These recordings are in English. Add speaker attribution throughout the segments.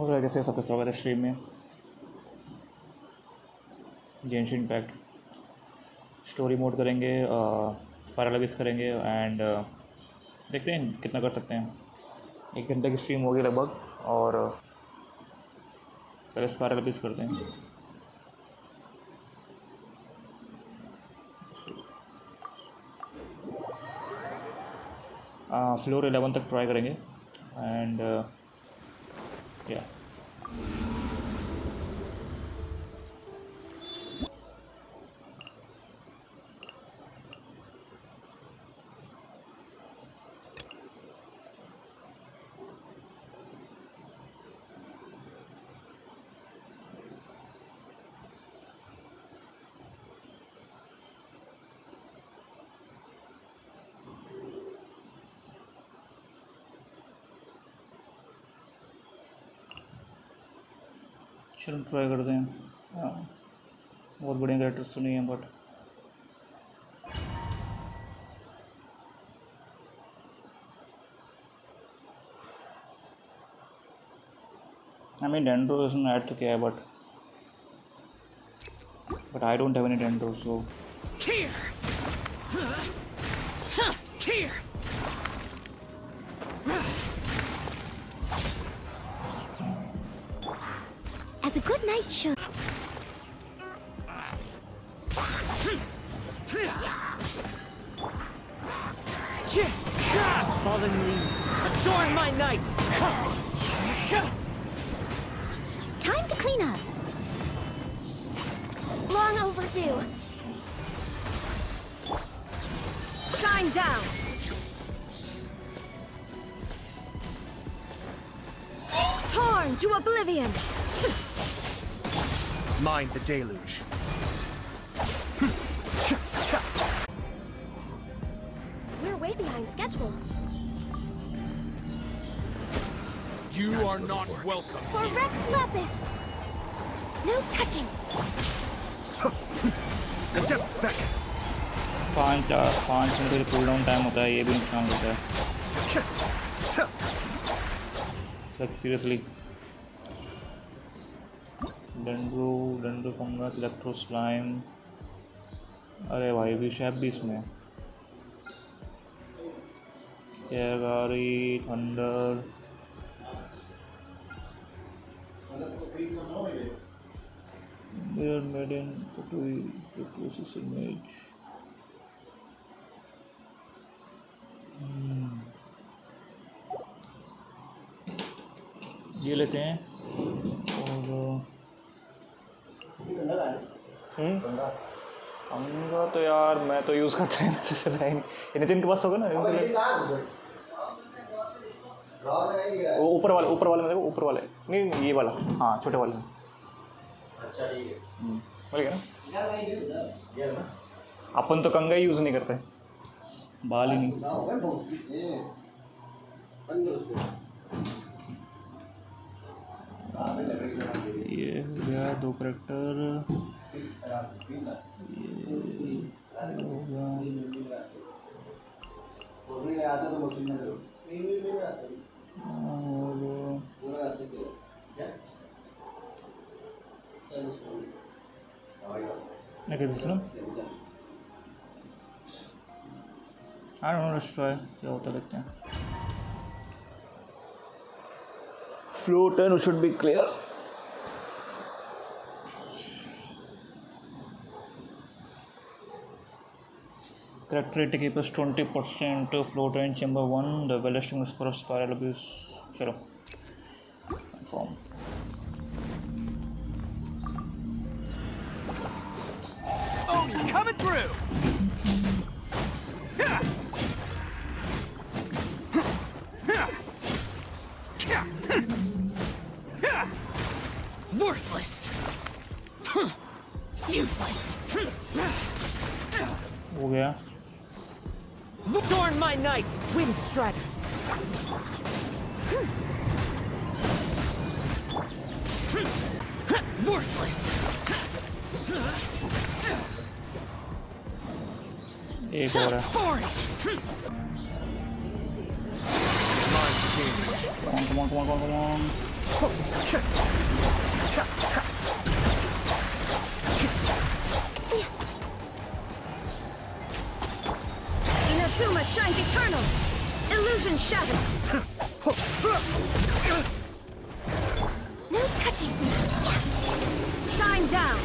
Speaker 1: और कैसे सबका स्वागत है स्ट्रीम में। जेंशिन इम्पैक्ट स्टोरी मोड करेंगे, स्पाइरल अबिस करेंगे एंड देखते हैं कितना कर सकते हैं। 1 घंटे की स्ट्रीम होगी लगभग और पहले स्पाइरल अबिस करते हैं। फ्लोर 11 तक ट्राई करेंगे एंड या चलो ट्राई करते हैं। बहुत बढ़िया कैरेक्टर्स तो नहीं है but I mean Dendro doesn't add to care, but I don't have any Dendro, so
Speaker 2: as a good night should.
Speaker 3: Fallen leaves, adorn my nights.
Speaker 2: Time to clean up. Long overdue.
Speaker 3: Shine down.
Speaker 2: Torn to oblivion.
Speaker 4: Mind the deluge.
Speaker 2: We're way behind schedule.
Speaker 4: You are not welcome.
Speaker 2: For Rex Lapis. No touching.
Speaker 4: The depth beckon.
Speaker 1: 5 minute का cool down time होता है, ये भी नुकसान होता है। Seriously dendro fungus, electro slime, अरे भाई विशैप भी इसमें, एयरगारी, thunder, mirror maiden, Photosis image, ये लेते हैं और अंगा तो यार मैं तो यूज़ करता है ये नितिन के पास होगा ना। वो ऊपर वाले में देखो, ऊपर वाले नहीं, ये वाला, हाँ छोटे वाले में। अच्छा ठीक है, मिल गया ना। अपन तो कंगा ही यूज़ नहीं करते, बाल ही नहीं। ये हो गया 2 करेक्टर, ये होगा I don't know, let's try क्या होता देखते हैं। Flow 10 should be clear. Character rate keep us 20%, flow 10 chamber 1, the well-estimate score of spiral abuse. चलो confirm.
Speaker 4: Oni coming through.
Speaker 3: Worthless. Useless.
Speaker 1: हो गया।
Speaker 3: Adorn my nights, wind strider. Worthless.
Speaker 1: एक और है।
Speaker 4: Mind the deluge.
Speaker 1: Come on.
Speaker 2: Inazuma shines eternal. Illusion shattered. No touching. Shine down.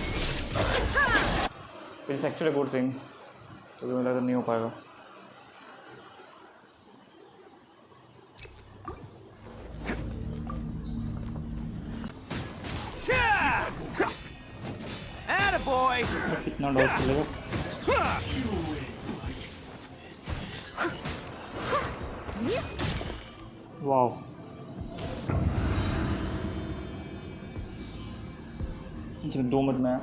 Speaker 1: It's actually a good thing. तो मुझे लगा नहीं हो पाएगा.
Speaker 4: Attaboy!
Speaker 1: कितना डॉज चलेगा? वाव. चलो 2 मिनट में.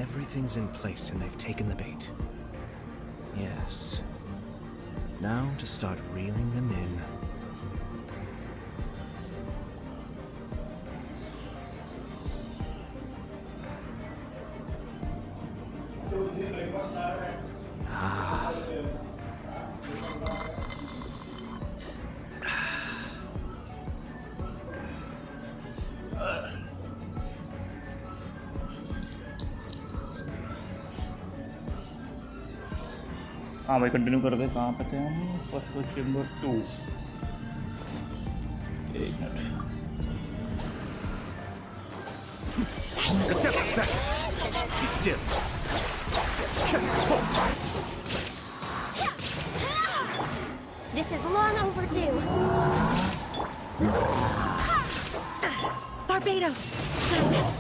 Speaker 5: Everything's in place and they've taken the bait. Yes. Now to start reeling them in.
Speaker 1: हाँ भाई कंटिन्यू कर दे. कहाँ पे थे हम? First chamber 2. एक minute.
Speaker 4: Be still.
Speaker 2: This is long overdue. Barbados, goodness.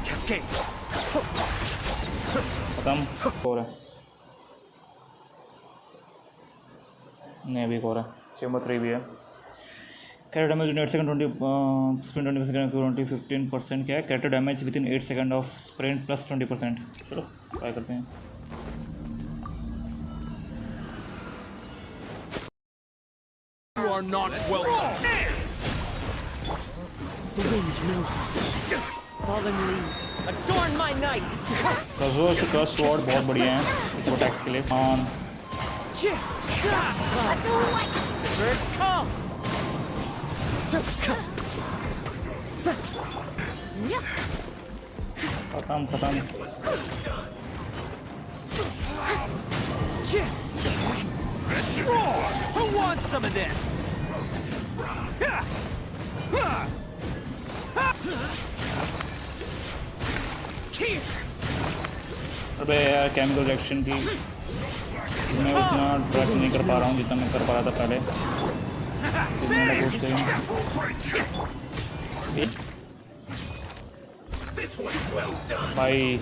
Speaker 4: Cascade.
Speaker 1: खत्म हो रहा है. नहीं अभी हो रहा है. चेंबर 3 भी है. Character damage with 8 second 20 sprint 20 second 15% क्या है? Character damage with in 8 second of sprint plus 20%. चलो ट्राई करते हैं.
Speaker 4: You are not welcome.
Speaker 3: The wind knows me. Fallen leaves, adorn my night.
Speaker 1: कज़ो से कर्स स्वॉर्ड बहुत बढ़िया है प्रोटेक्ट के लिए. On
Speaker 3: The birds come.
Speaker 1: खत्म खत्म.
Speaker 4: Roar! Who wants some of this?
Speaker 1: अबे यार केमिकल रिएक्शन की मैं उतना ट्रैक नहीं कर पा रहा हूँ जितना मैं कर पा रहा था पहले. भाई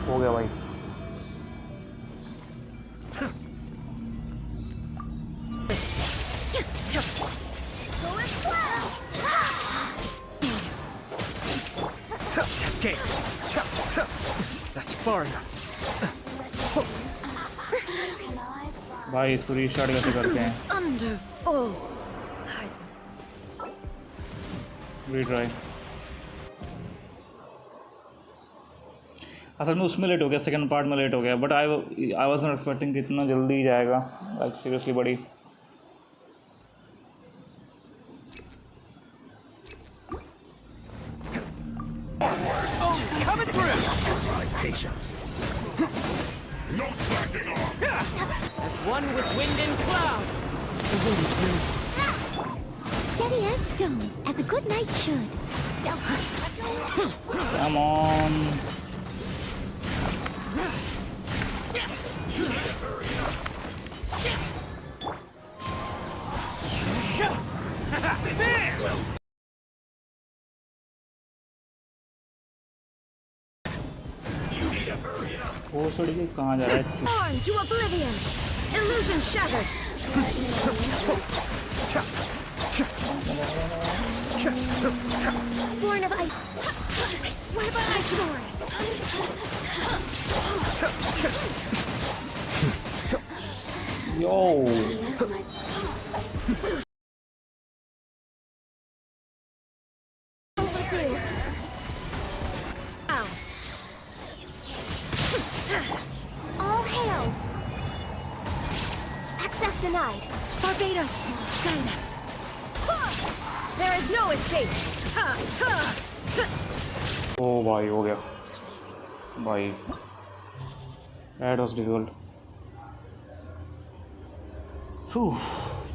Speaker 1: हो गया भाई.
Speaker 4: Cascade. That's far enough.
Speaker 1: भाई इसको रीस्टार्ट कैसे करते हैं?
Speaker 2: Under full sight.
Speaker 1: रीट्राई. असल में उसमें लेट हो गया. सेकंड पार्ट में लेट हो गया. But I was not expecting कि इतना जल्दी जाएगा. लाइक सीरियसली बड़ी.
Speaker 4: Oh, coming through. Just my patience. No slacking off.
Speaker 3: As one with wind and cloud. The wind knows me.
Speaker 2: Steady as stone, as a good knight should.
Speaker 1: Come on. वो सड़ी के कहाँ जा रहा है?
Speaker 2: On to oblivion! Illusion shattered! Born of ice! I swear by my sword!
Speaker 1: Yo.
Speaker 2: Overdue! Ow! All hail! Access denied! Barbados, guide us! There is no escape!
Speaker 1: ओ भाई हो गया भाई that was difficult.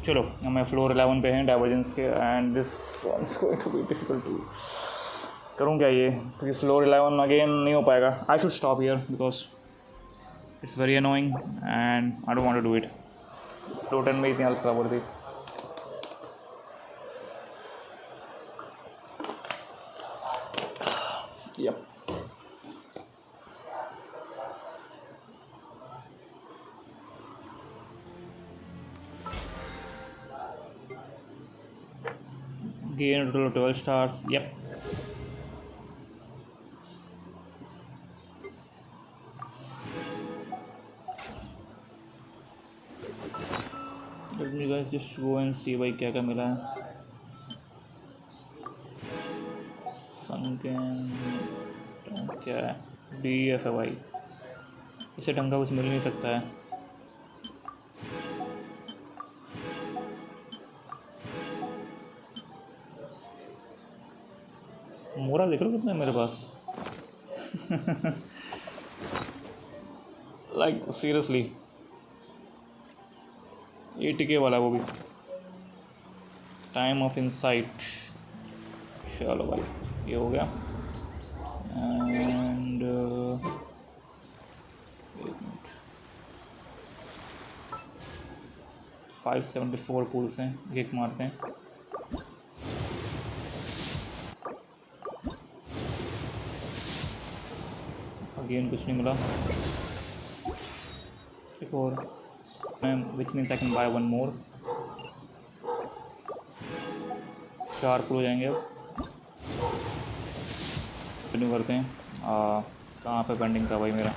Speaker 1: चलो हमें फ्लोर 11 पे हैं divergence के and this one is going to be difficult to करूँ क्या ये क्योंकि फ्लोर 11 अगेन नहीं हो पाएगा. I should stop here because it's very annoying and I don't want to do it. Floor 10 में इतनी हालत खराब हो रही थी. Yep. Gain total of 12 stars. Yep. Let me guys just go and see भाई क्या क्या मिला है. संकेन क्या है? DF है भाई. इसे ढंग का कुछ मिल नहीं सकता है. मोरा देख लो कितना है मेरे पास. लाइक सीरियसली 80K वाला वो भी. Time of insight. चलो भाई ये हो गया. एंड 574 पुल्स हैं. एक मारते हैं. अगेन कुछ नहीं मिला. एक और which means I can by one more. 4 पुल हो जाएंगे. अब कंटिन्यू करते हैं. कहाँ पे पेंडिंग था भाई मेरा.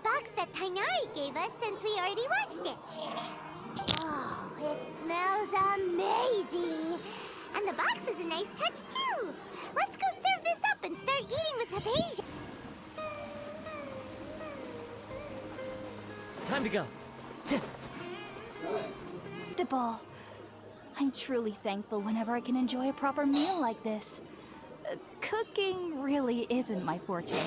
Speaker 6: box that Tainari gave us since we already watched it. Oh, it smells amazing. And the box is a nice touch, too. Let's go serve this up and start eating with Hypatia.
Speaker 3: Time to go.
Speaker 2: Debal, I'm truly thankful whenever I can enjoy a proper meal like this. Cooking really isn't my forte.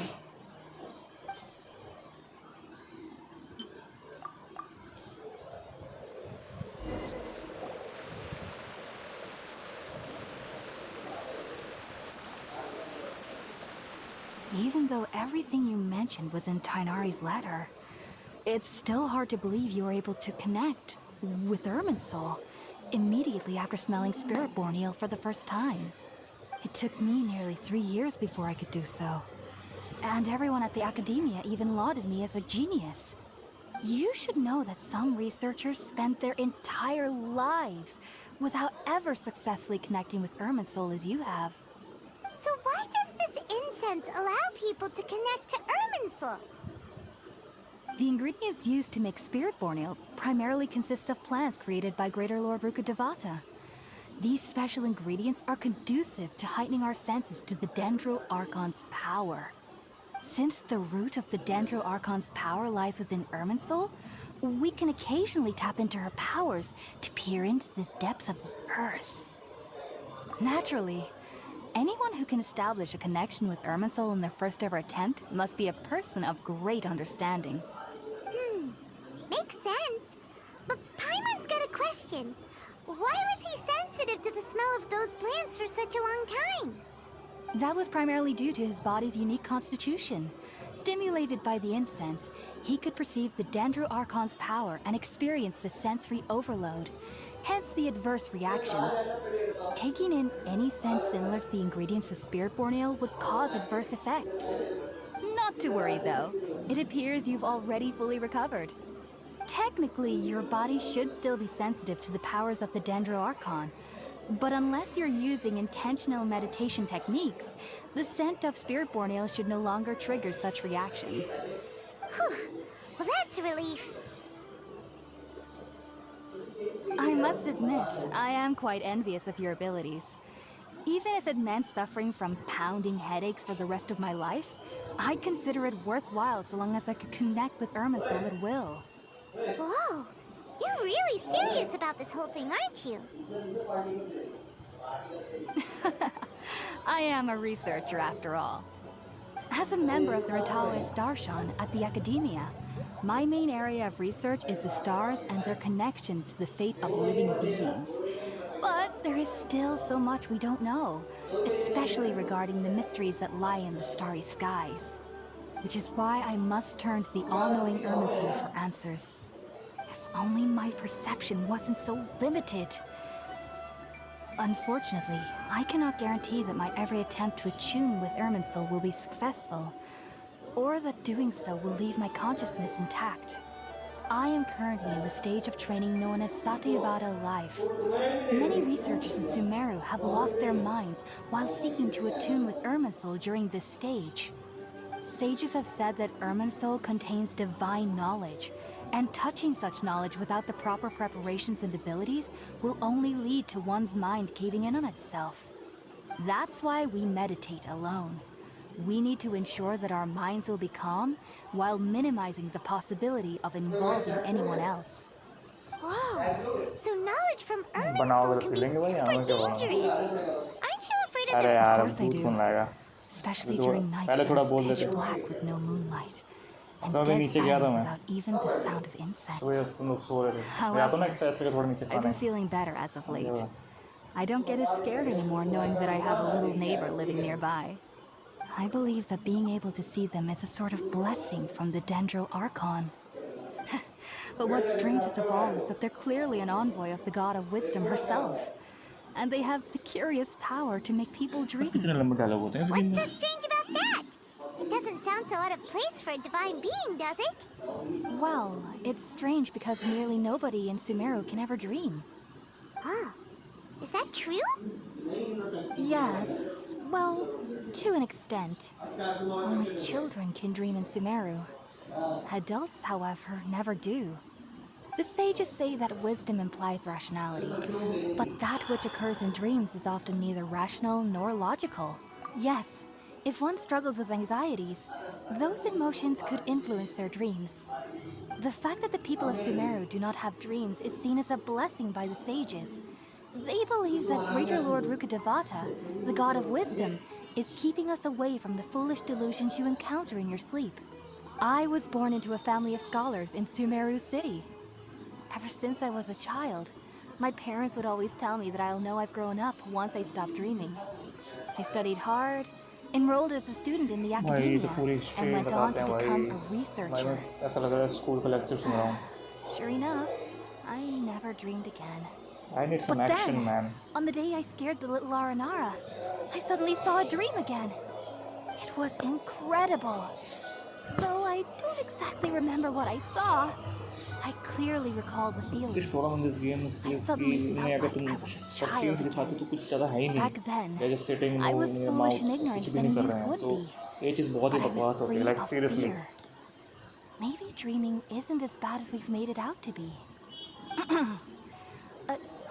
Speaker 2: Even though everything you mentioned was in Tainari's letter, it's still hard to believe you were able to connect with Irminsul immediately after smelling Spiritborn eel for the first time. It took me nearly 3 years before I could do so. And everyone at the academia even lauded me as a genius. You should know that some researchers spend their entire lives without ever successfully connecting with Irminsul as you have.
Speaker 6: So why does this incense allow people to connect to Irminsul?
Speaker 2: The ingredients used to make Spiritborn Ale primarily consist of plants created by Greater Lord Rukkhadevata. These special ingredients are conducive to heightening our senses to the Dendro Archon's power. Since the root of the Dendro Archon's power lies within Irminsul, we can occasionally tap into her powers to peer into the depths of the earth. Naturally, anyone who can establish a connection with Irminsul in their first ever attempt must be a person of great understanding.
Speaker 6: Makes sense. But Paimon's got a question. Why was he sensitive to the smell of those plants for such a long time?
Speaker 2: That was primarily due to his body's unique constitution. Stimulated by the incense, he could perceive the Dendro Archon's power and experience the sensory overload, hence the adverse reactions. Taking in any scent similar to the ingredients of Spiritborn Ale would cause adverse effects. Not to worry though, it appears you've already fully recovered. Technically, your body should still be sensitive to the powers of the Dendro Archon, but unless you're using intentional meditation techniques, the scent of Spiritborn Ale should no longer trigger such reactions.
Speaker 6: Whew. Well, that's a relief.
Speaker 2: I must admit, I am quite envious of your abilities. Even if it meant suffering from pounding headaches for the rest of my life, I'd consider it worthwhile so long as I could connect with Irminsul at will.
Speaker 6: Whoa. You're really serious about this whole thing, aren't you?
Speaker 2: I am a researcher after all. As a member of the Ratawe Darshan at the Academia, my main area of research is the stars and their connection to the fate of living beings. But there is still so much we don't know, especially regarding the mysteries that lie in the starry skies. Which is why I must turn to the all-knowing Irminsul for answers. If only my perception wasn't so limited. Unfortunately, I cannot guarantee that my every attempt to attune with Irminsul will be successful, or that doing so will leave my consciousness intact. I am currently in the stage of training known as Satyavada life. Many researchers in Sumeru have lost their minds while seeking to attune with Irminsul during this stage. Sages have said that Irminsul contains divine knowledge, and touching such knowledge without the proper preparations and abilities will only lead to one's mind caving in on itself. That's why we meditate alone. We need to ensure that our minds will be calm while minimizing the possibility of involving anyone else.
Speaker 6: Whoa. So knowledge from Irminsul can be super dangerous. Aren't you afraid of it?
Speaker 2: Of course I do. Especially during nights that are pitch black with no moonlight. And dead silent without even the sound of incense. However, I've been feeling better as of late. I don't get as scared anymore knowing that I have a little neighbor living nearby. I believe that being able to see them is a sort of blessing from the Dendro Archon. But what's strangest of all is that they're clearly an envoy of the God of Wisdom herself. And they have the curious power to make people dream.
Speaker 6: What's so strange about that? It doesn't sound so out of place for a divine being, does it?
Speaker 2: Well, it's strange because nearly nobody in Sumeru can ever dream.
Speaker 6: Huh. Is that true?
Speaker 2: Yes, well, to an extent. Only children can dream in Sumeru. Adults, however, never do. The sages say that wisdom implies rationality, but that which occurs in dreams is often neither rational nor logical. Yes, if one struggles with anxieties, those emotions could influence their dreams. The fact that the people of Sumeru do not have dreams is seen as a blessing by the sages. They believe that Greater Lord Rukkhadevata, the God of Wisdom, is keeping us away from the foolish delusions you encounter in your sleep. I was born into a family of scholars in Sumeru City. Ever since I was a child, my parents would always tell me that I'll know I've grown up once I stop dreaming. I studied hard, enrolled as a student in the academia, and went on to become a researcher. Sure enough, I never dreamed again.
Speaker 1: I need some action, man.
Speaker 2: On the day I scared the little Aranara, I suddenly saw a dream again. It was incredible. Though I don't exactly remember what I saw. I clearly recall the
Speaker 1: This
Speaker 2: feeling.
Speaker 1: problem in this game is
Speaker 2: I
Speaker 1: कि
Speaker 2: suddenly
Speaker 1: इनमें
Speaker 2: felt
Speaker 1: अगर
Speaker 2: like
Speaker 1: तुम
Speaker 2: I was a
Speaker 1: cutscenes
Speaker 2: child
Speaker 1: दिखाते तो कुछ ज़्यादा है ही नहीं.
Speaker 2: Back then,
Speaker 1: They're just sitting
Speaker 2: I was
Speaker 1: near
Speaker 2: foolish
Speaker 1: mouth,
Speaker 2: and
Speaker 1: कुछ
Speaker 2: ignorant
Speaker 1: भी
Speaker 2: than
Speaker 1: नहीं
Speaker 2: a
Speaker 1: कर
Speaker 2: youth
Speaker 1: रहे हैं.
Speaker 2: would
Speaker 1: So
Speaker 2: be.
Speaker 1: ये चीज़ बहुत ही
Speaker 2: But I was
Speaker 1: बकवास होती
Speaker 2: free
Speaker 1: है. Like
Speaker 2: of
Speaker 1: seriously.
Speaker 2: fear. Maybe dreaming isn't as bad as we've made it out to be.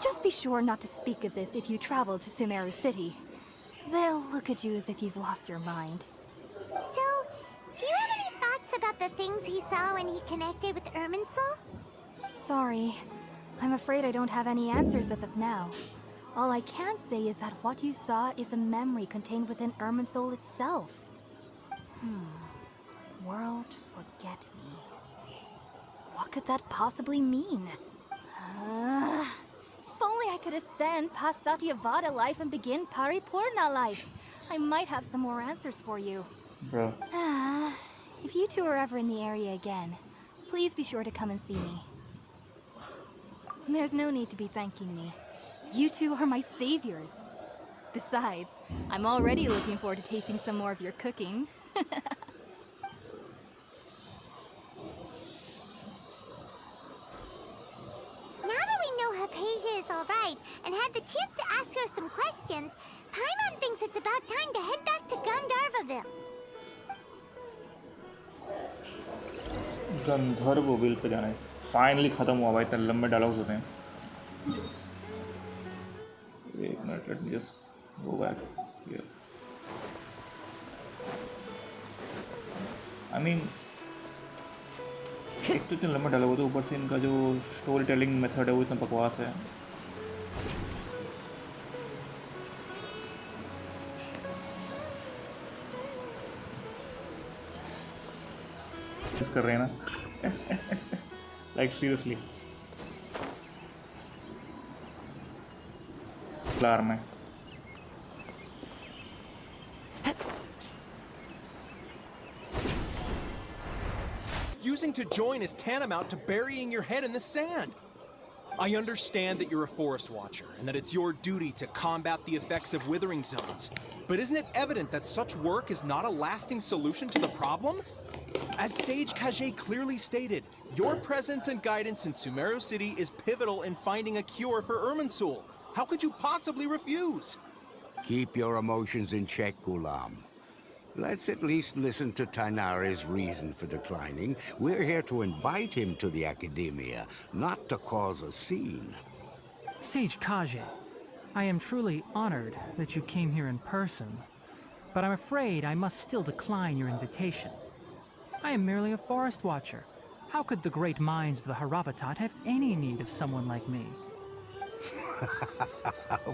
Speaker 2: Just be sure not to speak of this if you travel to Sumeru City. They'll look at you as if you've lost your mind.
Speaker 6: So, do you have any thoughts about the things he saw when he connected with Irminsul?
Speaker 2: Sorry. I'm afraid I don't have any answers as of now. All I can say is that what you saw is a memory contained within Irminsul itself. World forget me. What could that possibly mean? If only I could ascend past Satyavada life and begin Paripurna life. I might have some more answers for you.
Speaker 1: Bro.
Speaker 2: If you two are ever in the area again, please be sure to come and see me. There's no need to be thanking me. You two are my saviors. Besides, I'm already looking forward to tasting some more of your cooking.
Speaker 6: Now that we know Hypatia is alright and had the chance to ask her some questions, Paimon thinks it's about time to head back to Gandharvaville.
Speaker 1: गंधर्वविल पे जाना है. Finally खत्म हुआ भाई. इतने लंबे dialogues होते हैं. एक minute, let me just go back here. I mean एक तो इतने लंबे डायलॉग होते हैं, ऊपर से इनका जो स्टोरी टेलिंग मेथड है वो इतना बकवास है. कर रहे हैं ना. Like seriously. फ्लावर में.
Speaker 4: Refusing to join is tantamount to burying your head in the sand. I understand that you're a forest watcher and that it's your duty to combat the effects of withering zones. But isn't it evident that such work is not a lasting solution to the problem? As Sage Kage clearly stated, your presence and guidance in Sumeru City is pivotal in finding a cure for Irminsul. How could you possibly refuse?
Speaker 7: Keep your emotions in check, Ghulam. Let's at least listen to Tainari's reason for declining. We're here to invite him to the Academia, not to cause a scene.
Speaker 8: Sage Kage, I am truly honored that you came here in person, but I'm afraid I must still decline your invitation. I am merely a forest watcher. How could the great minds of the Haravatat have any need of someone like me?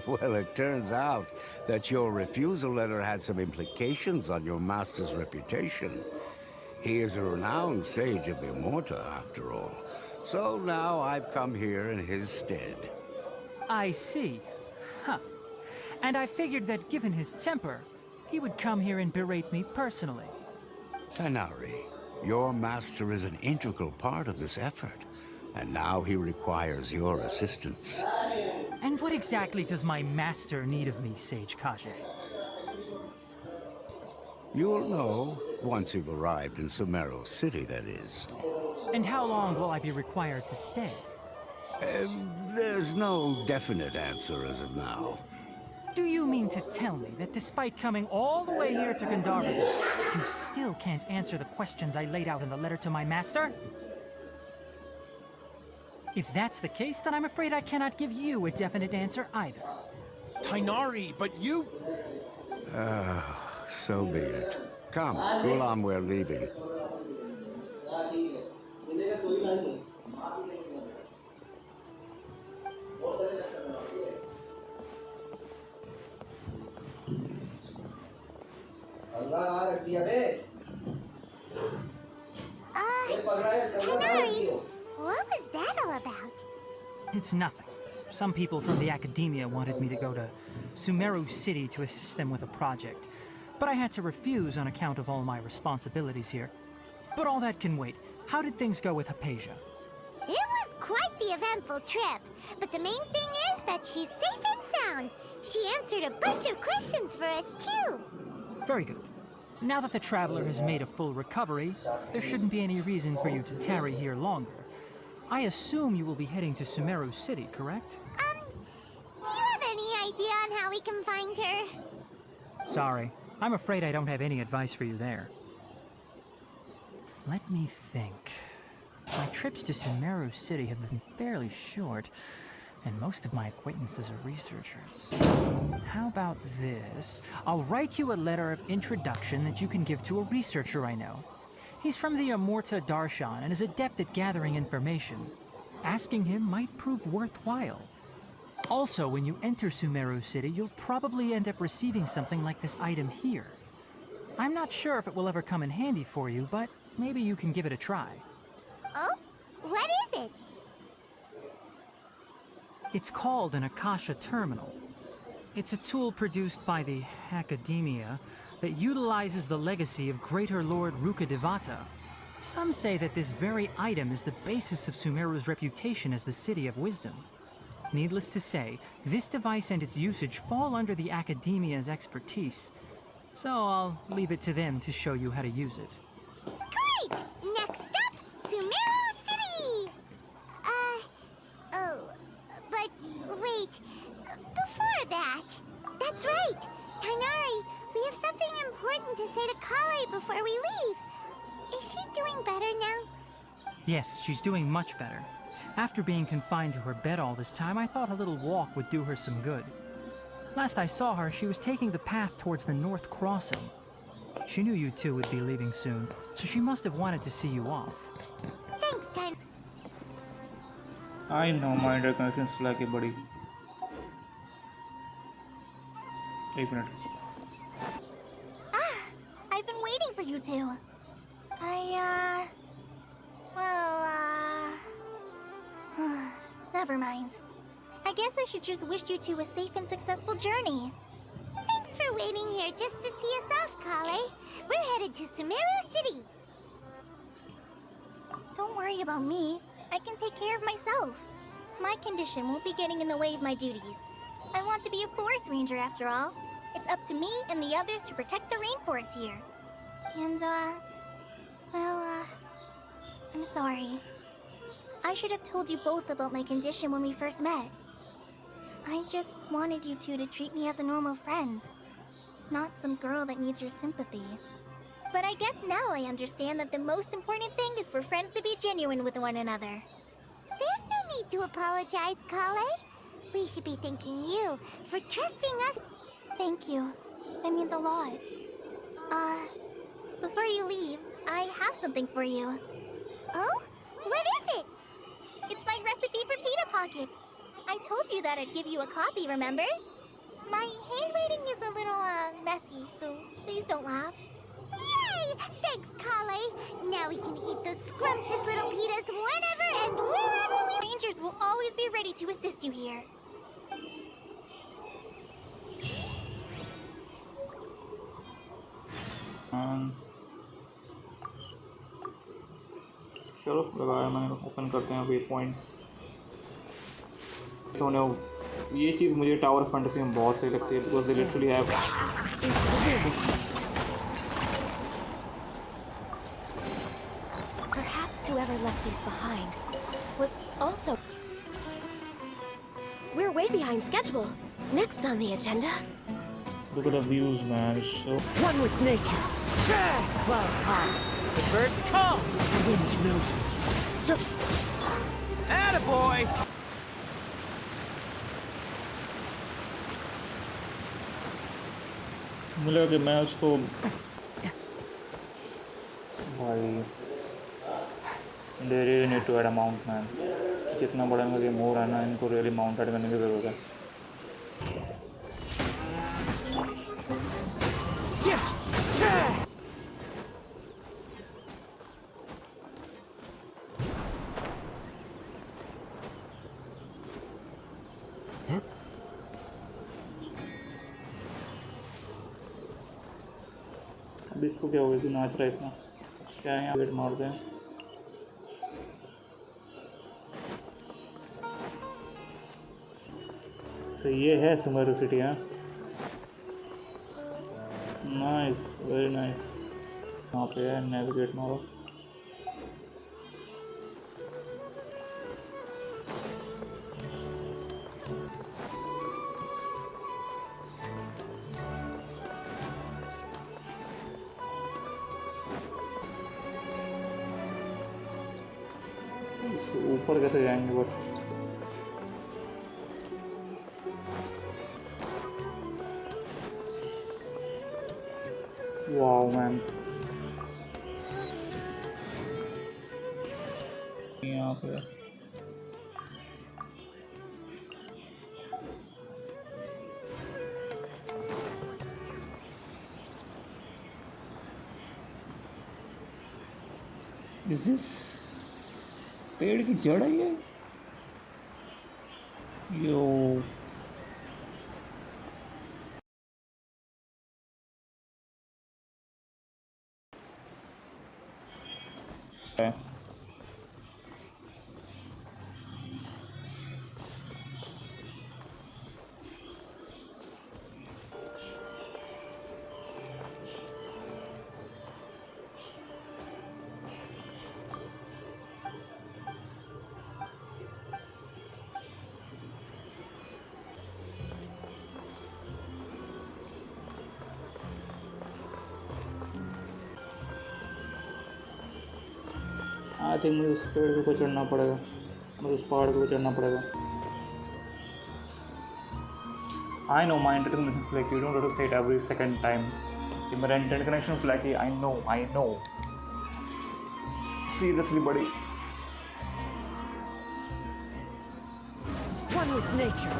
Speaker 7: Well, it turns out that your refusal letter had some implications on your master's reputation. He is a renowned sage of Immorta, after all. So now I've come here in his stead.
Speaker 8: I see. Huh. And I figured that given his temper, he would come here and berate me personally.
Speaker 7: Tainari, your master is an integral part of this effort, and now he requires your assistance.
Speaker 8: And what exactly does my master need of me, Sage Kage?
Speaker 7: You'll know once you've arrived in Sumeru City, that is.
Speaker 8: And how long will I be required to stay?
Speaker 7: There's no definite answer as of now.
Speaker 8: Do you mean to tell me that despite coming all the way here to Gandharvaville, you still can't answer the questions I laid out in the letter to my master? If that's the case, then I'm afraid I cannot give you a definite answer either.
Speaker 4: Tainari, but you...
Speaker 7: So be it. Come, Ghulam, we're leaving.
Speaker 6: Tainari, what was that all about?
Speaker 8: It's nothing. Some people from the Academia wanted me to go to Sumeru City to assist them with a project, but I had to refuse on account of all my responsibilities here. But all that can wait. How did things go with Hypatia?
Speaker 6: It was quite the eventful trip, but the main thing is that she's safe and sound. She answered a bunch of questions for us, too.
Speaker 8: Very good. Now that the traveler has made a full recovery, there shouldn't be any reason for you to tarry here longer. I assume you will be heading to Sumeru City, correct?
Speaker 6: Do you have any idea on how we can find her?
Speaker 8: Sorry, I'm afraid I don't have any advice for you there. Let me think. My trips to Sumeru City have been fairly short, and most of my acquaintances are researchers. How about this? I'll write you a letter of introduction that you can give to a researcher I know. He's from the Amurta Darshan and is adept at gathering information. Asking him might prove worthwhile. Also, when you enter Sumeru City, you'll probably end up receiving something like this item here. I'm not sure if it will ever come in handy for you, but maybe you can give it a try.
Speaker 6: Oh? What is it?
Speaker 8: It's called an Akasha Terminal. It's a tool produced by the Academia that utilizes the legacy of Greater Lord Rukkhadevata. Some say that this very item is the basis of Sumeru's reputation as the City of Wisdom. Needless to say, this device and its usage fall under the Academia's expertise, so I'll leave it to them to show you how to use it.
Speaker 6: Great! Next up, Sumeru City! Oh, but wait, before that, that's right, Tainari, we have something important to say to Kale before we leave. Is she doing better now?
Speaker 8: Yes, she's doing much better. After being confined to her bed all this time, I thought a little walk would do her some good. Last I saw her, she was taking the path towards the North Crossing. She knew you two would be leaving soon, so she must have wanted to see you off.
Speaker 6: Thanks, Tainari.
Speaker 1: I know my internet connection is like a buddy. एक minute.
Speaker 6: I've been waiting for you two. Never mind. I guess I should just wish you two a safe and successful journey. Thanks for waiting here just to see us off, Kale. We're headed to Sumeru City. Don't worry about me. I can take care of myself. My condition won't be getting in the way of my duties. I want to be a forest ranger after all. It's up to me and the others to protect the rainforest here. And, I'm sorry. I should have told you both about my condition when we first met. I just wanted you two to treat me as a normal friend, not some girl that needs your sympathy. But I guess now I understand that the most important thing is for friends to be genuine with one another. There's no need to apologize, Kale. We should be thanking you for trusting us. Thank you. That means a lot. Before you leave, I have something for you. Oh? What is it? It's my recipe for pita pockets. I told you that I'd give you a copy, remember? My handwriting is a little, messy, so please don't laugh. Yay! Thanks, Kale. Now we can eat those scrumptious little pitas whenever and wherever we... Rangers will always be ready to assist you here.
Speaker 1: चलो लगाया मैंने. Open करते हैं वे points. सोने ये चीज़ मुझे tower fantasy में बहुत सही लगती है because they literally have.
Speaker 9: Perhaps whoever left these behind was also... We're way behind schedule. Next on the agenda...
Speaker 1: Look at the views, man. It's so...
Speaker 3: One with nature. Clouds high. The birds call. The wind knows me. Attaboy!
Speaker 1: मुझे लगा कि मैं उसको भाई they really need to add amount man. जितना बड़ा इनका game हो रहा है ना, इनको रियली माउंट ऐड करने की ज़रूरत है. अब इसको क्या हो गया कि नाच रहा है इतना. क्या है यहाँ वेट मारते हैं. सो ये है सुमेरु सिटी. हाँ नाइस, वेरी नाइस. यहाँ पे है नेविगेट मारो. ऊपर कैसे जाएंगे बट वाओ मैन यहाँ पे Is this पेड़ की जड़ है ये यो आई थिंक मुझे उस पेड़ के ऊपर चढ़ना पड़ेगा मुझे उस पहाड़ के ऊपर चढ़ना पड़ेगा I know my internet connection is flaky. You don't have to say it every second time. कि मेरा internet connection flaky. I know. Seriously, buddy.
Speaker 3: One with nature.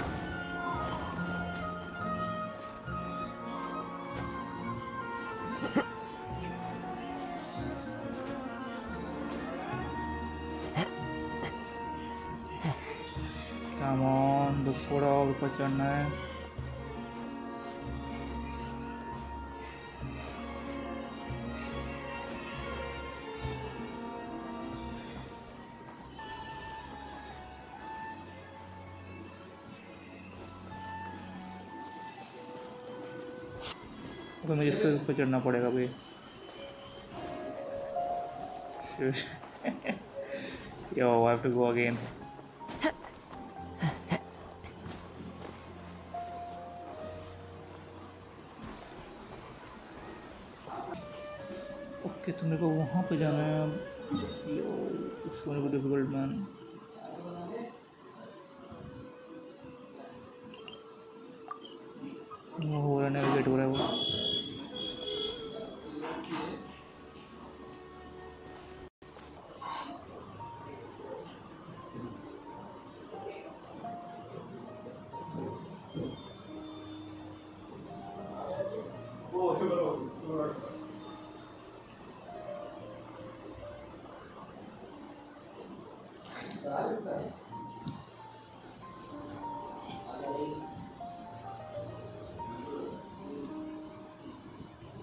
Speaker 1: Come on, the थोड़ा और ऊपर चढ़ना है तो मुझे फिर ऊपर चढ़ना पड़ेगा भाई Yo, I have to go again. Okay तो मेरे को वहाँ पे जाना है yo it's going to be difficult man वो हो रहा है नेविगेट हो रहा है वो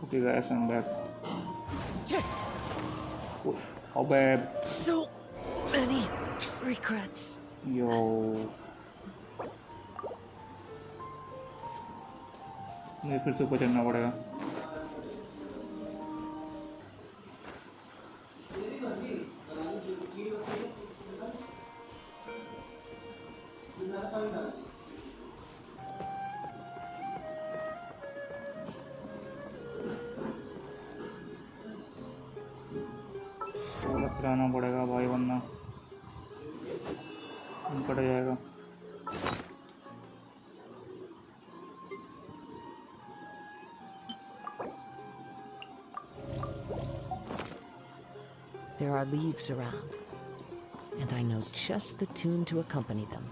Speaker 1: Okay guys, I'm back. Oh babe.
Speaker 3: So many regrets.
Speaker 1: Yo. मुझे फिर से ऊपर चढ़ना पड़ेगा आना पड़ेगा भाई वरना कट जाएगा
Speaker 3: There are leaves around, and I know just the tune to accompany them,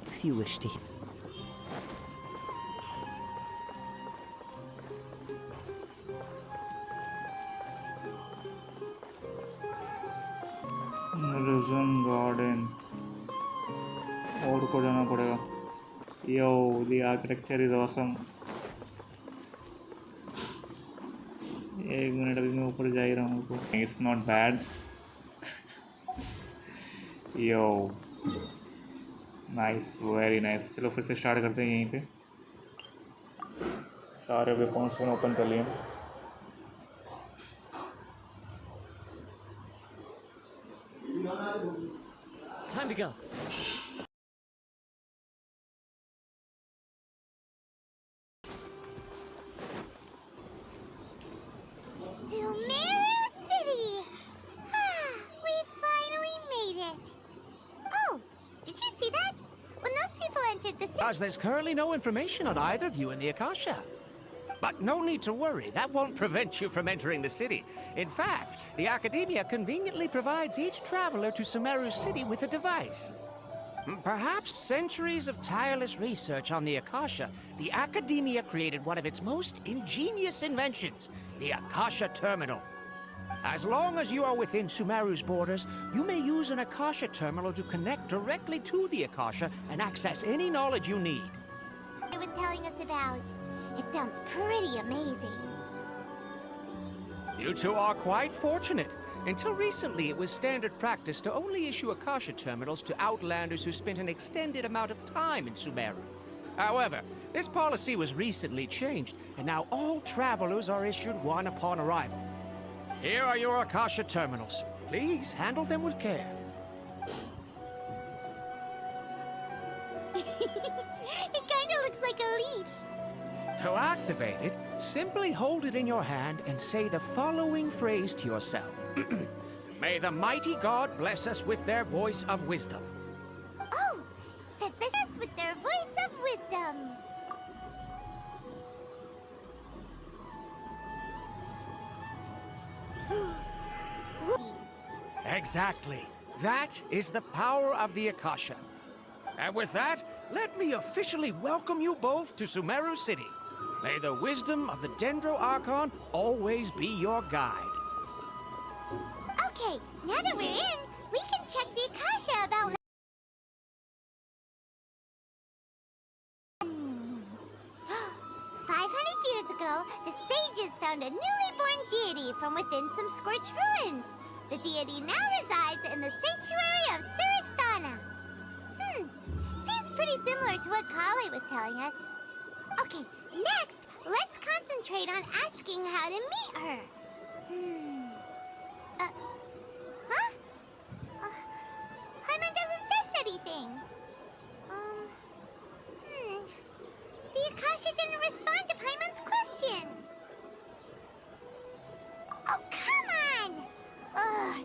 Speaker 3: if you wish to hear.
Speaker 1: Garden और को जाना पड़ेगा यो द आर्किटेक्चर इज ऑसम एक मिनट अभी मैं ऊपर जा ही रहा हूँ it's not bad yo nice very nice चलो फिर से स्टार्ट करते हैं यहीं पे सारे वे अकाउंट्स मैंने ओपन कर लिए
Speaker 3: Time to go.
Speaker 6: Sumeru City! We finally made it!
Speaker 10: because there's currently no information on either of you in the Akasha. But no need to worry, that won't prevent you from entering the city. In fact, the Academia conveniently provides each traveler to Sumeru City with a device. Perhaps centuries of tireless research on the Akasha, the Academia created one of its most ingenious inventions, the Akasha Terminal. As long as you are within Sumeru's borders, you may use an Akasha Terminal to connect directly to the Akasha and access any knowledge you need.
Speaker 6: It was telling us about. It sounds pretty amazing.
Speaker 10: You two are quite fortunate. Until recently, it was standard practice to only issue Akasha terminals to outlanders who spent an extended amount of time in Sumeru. However, this policy was recently changed, and now all travelers are issued one upon arrival. Here are your Akasha terminals. Please handle them with care.
Speaker 6: It kinda looks like a leaf.
Speaker 10: To activate it, simply hold it in your hand and say the following phrase to yourself. May the mighty God bless us with their voice of wisdom.
Speaker 6: Oh, says this with their voice of wisdom.
Speaker 10: Exactly. That is the power of the Akasha. And with that, let me officially welcome you both to Sumeru City. May the wisdom of the Dendro Archon always be your guide.
Speaker 6: Okay, now that we're in, we can check the Akasha about... 500 years ago, the sages found a newly born deity from within some scorched ruins. The deity now resides in the sanctuary of Suristana. Seems pretty similar to what Kale was telling us. Okay, next, let's concentrate on asking how to meet her. Paimon doesn't sense anything. The Akasha didn't respond to Paimon's question. Oh, come on! Ugh.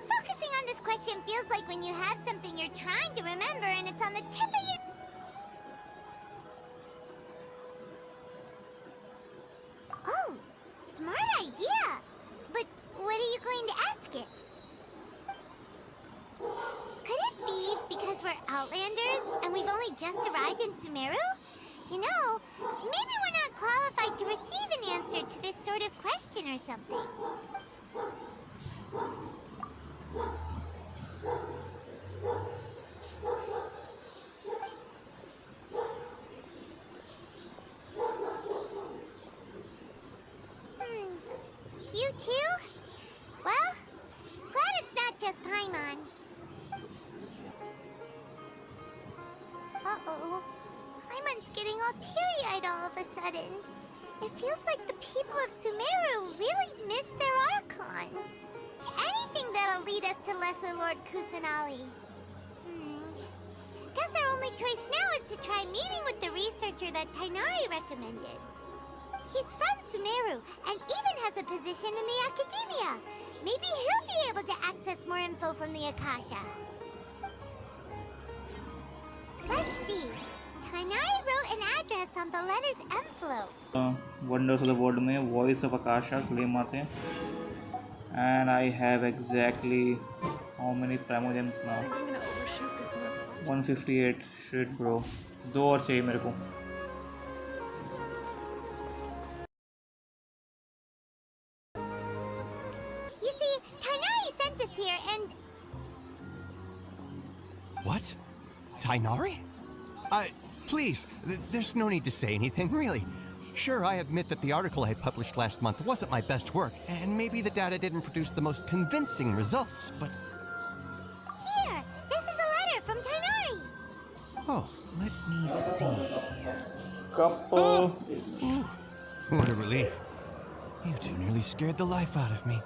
Speaker 6: Focusing on this question feels like when you have something you're trying to remember and it's on the tip of your... Oh, smart idea! But what are you going to ask it? Could it be because we're Outlanders and we've only just arrived in Sumeru? You know, maybe we're not qualified to receive an answer to this sort of question or something. You too? Well, glad it's not just Paimon. Uh-oh. Paimon's getting all teary-eyed all of a sudden. It feels like the people of Sumeru really miss their Archon. Anything that'll lead us to Lesser Lord Kusanali. Guess our only choice now is to try meeting with the researcher that Tighnari recommended. He's from Sumeru and even has a position in the Academia. Maybe he'll be able to access more info from the Akasha. Let's see. Tighnari wrote an address on the letter's envelope.
Speaker 1: Wonders of the World में Voice of Akasha claim आते हैं. And I have exactly how many Primogems now? 158. Shit bro. 2 और चाहिए मेरे को.
Speaker 6: You see, Tighnari sent us here and...
Speaker 11: What? Tighnari? Please, there's no need to say anything, really. Sure, I admit that the article I published last month wasn't my best work, and maybe the data didn't produce the most convincing results, but...
Speaker 6: Here! This is a letter from Tighnari!
Speaker 11: Oh, let me see.
Speaker 1: Couple.
Speaker 11: What a relief. You two nearly scared the life out of me.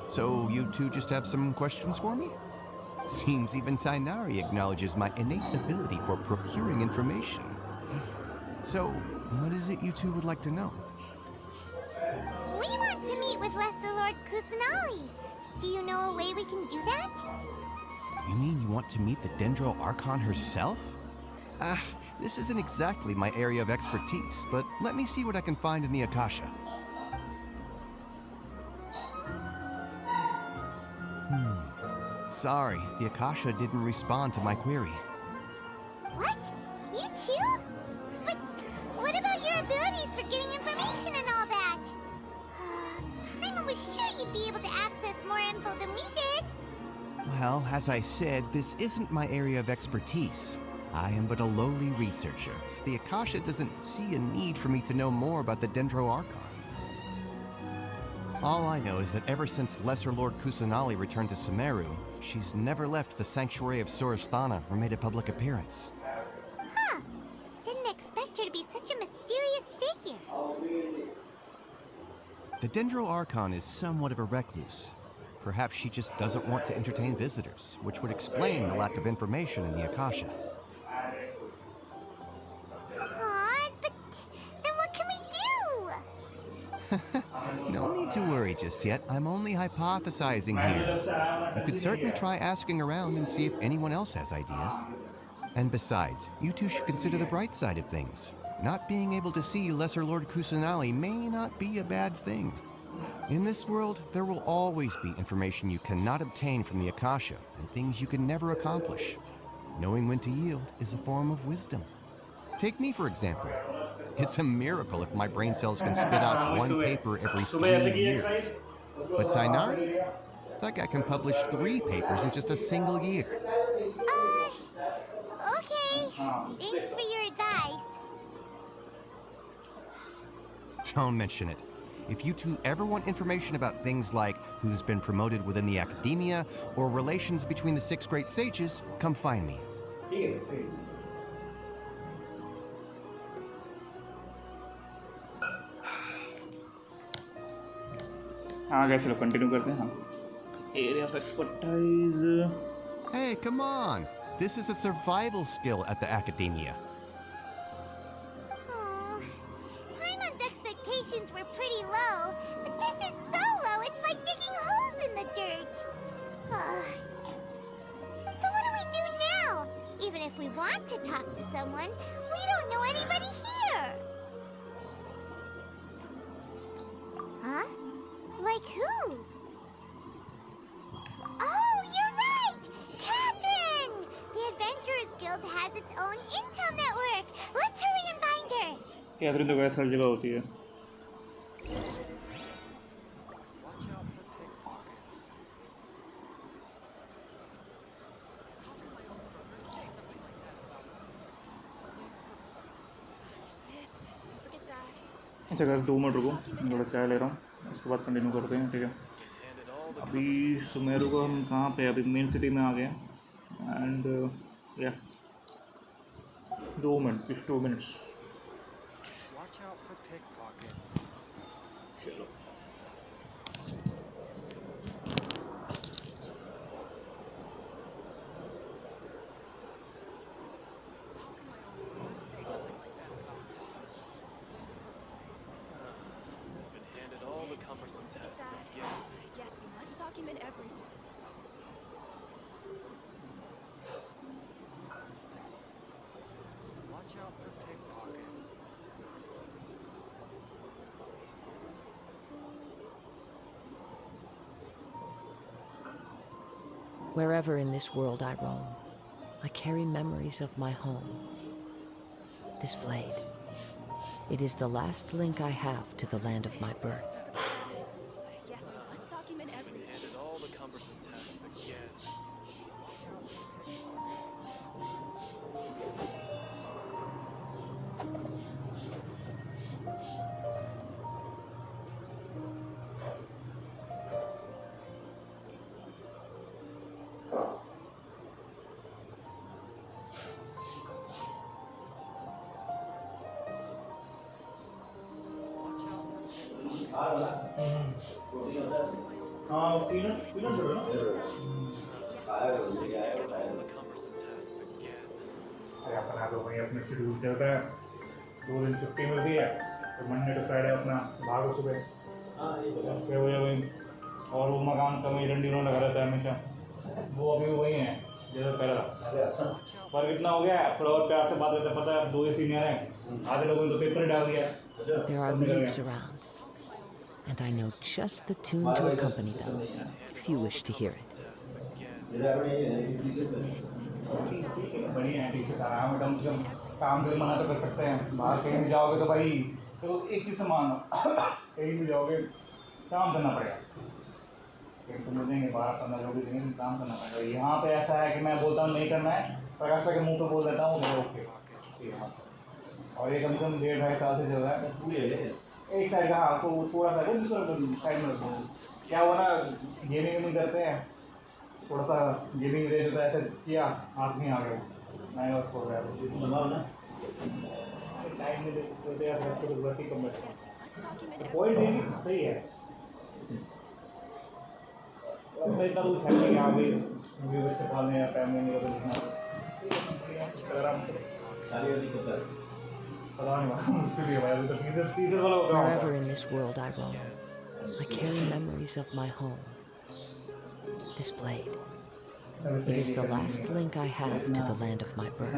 Speaker 11: So, you two just have some questions for me? Seems even Tighnari acknowledges my innate ability for procuring information. So, what is it you two would like to know?
Speaker 6: We want to meet with Lesser Lord Kusanali. Do you know a way we can do that?
Speaker 11: You mean you want to meet the Dendro Archon herself? This isn't exactly my area of expertise, but let me see what I can find in the Akasha. Sorry, the Akasha didn't respond to my query.
Speaker 6: What? You too? But what about your abilities for getting information and all that? Paimon was sure you'd be able to access more info than we did.
Speaker 11: Well, as I said, this isn't my area of expertise. I am but a lowly researcher, so the Akasha doesn't see a need for me to know more about the Dendro Archon. All I know is that ever since Lesser Lord Kusanali returned to Sumeru, she's never left the Sanctuary of Sorasthana or made a public appearance.
Speaker 6: Huh. Didn't expect her to be such a mysterious figure.
Speaker 11: The Dendro Archon is somewhat of a recluse. Perhaps she just doesn't want to entertain visitors, which would explain the lack of information in the Akasha.
Speaker 6: Aw, but then what can we do?
Speaker 11: No need to worry just yet. I'm only hypothesizing here. You could certainly try asking around and see if anyone else has ideas. And besides, you two should consider the bright side of things. Not being able to see Lesser Lord Kusanali may not be a bad thing. In this world, there will always be information you cannot obtain from the Akasha and things you can never accomplish. Knowing when to yield is a form of wisdom. Take me, for example. It's a miracle if my brain cells can spit out one paper every 3 years. But Tainari? That guy can publish 3 papers in just a single year.
Speaker 6: Okay. Thanks for your advice.
Speaker 11: Don't mention it. If you two ever want information about things like who's been promoted within the academia or relations between the 6 great sages, come find me.
Speaker 1: हाँ चलो continue करते हैं. हाँ area of expertise.
Speaker 11: Hey, come on! This is a survival skill at the academia.
Speaker 6: Oh, Paimon's expectations were pretty low, but this is so low, it's like digging holes in the dirt. So what do we do now? Even if we want to talk to someone, we don't know anybody here. Huh? Like who? Oh, you're right! Catherine! The Adventurers Guild has its own intel network. Let's hurry and find her.
Speaker 1: Catherine तो वैसे हर जगह होती है. अच्छा guys 2 minute रुको, मैं थोड़ा चाय ले रहा हूँ, उसके बाद कंटिन्यू करते हैं. ठीक है, अभी सुमेरु को हम कहाँ पे, अभी मेन सिटी में आ गए हैं. एंड या 2 मिनट, just 2 minutes. चलो
Speaker 9: Yes, we must document everything.
Speaker 10: Watch out for pickpockets.
Speaker 3: Wherever in this world I roam, I carry memories of my home. This blade. It is the last link I have to the land of my birth.
Speaker 9: Yes, we must document everything.
Speaker 10: Handed all the cumbersome tests again.
Speaker 1: अरे अपना तो वहीं अपने schedule चलता है. 2 दिन छुट्टी मिलती है तो मंडे टू फ्राइडे अपना भागो सुबह. फिर वही और वो मकान का वही रंडी रोना लगा रहता है हमेशा. वो अभी वही है, ये तो पहला पर कितना हो गया थोड़ा और प्यार से बात करते पता है 2 ही सीनियर हैं आधे लोगों ने तो पेपर डाल दिया
Speaker 3: There are leaves around, and I know just the tune to accompany them, if you wish to hear it.
Speaker 1: बढ़िया है ठीक है आराम कम से कम काम के लिए मना तो कर सकते हैं बाहर कहीं भी जाओगे तो भाई तो एक चीज़ से मानो कहीं भी जाओगे काम करना पड़ेगा फिर तो मिलेंगे 12-15 लोग देंगे काम करना पड़ेगा यहाँ पे ऐसा है कि मैं बोलता हूँ नहीं करना है प्रकाश भाई के मुँह पे बोल देता हूँ ओके और ये कम से कम 1.5-2 साल से चल रहा है एक साइड का हाँ तो थोड़ा सा दूसरा साइड में रखो क्या हुआ ना गेमिंग करते हैं थोड़ा सा गेमिंग रेंज होता है ऐसे किया हाथ नहीं आ गया मैं बस हो गया बनाओ ना टाइम में देते हैं तो गलती कम बचता पॉइंट सही है अब इतना कुछ है नहीं आ गई मूवी बच्चे पालने या फैमिली में तो लिखना
Speaker 3: Wherever in this world I roam, I carry memories of my home. This blade. It is the last link I have to the land of my birth.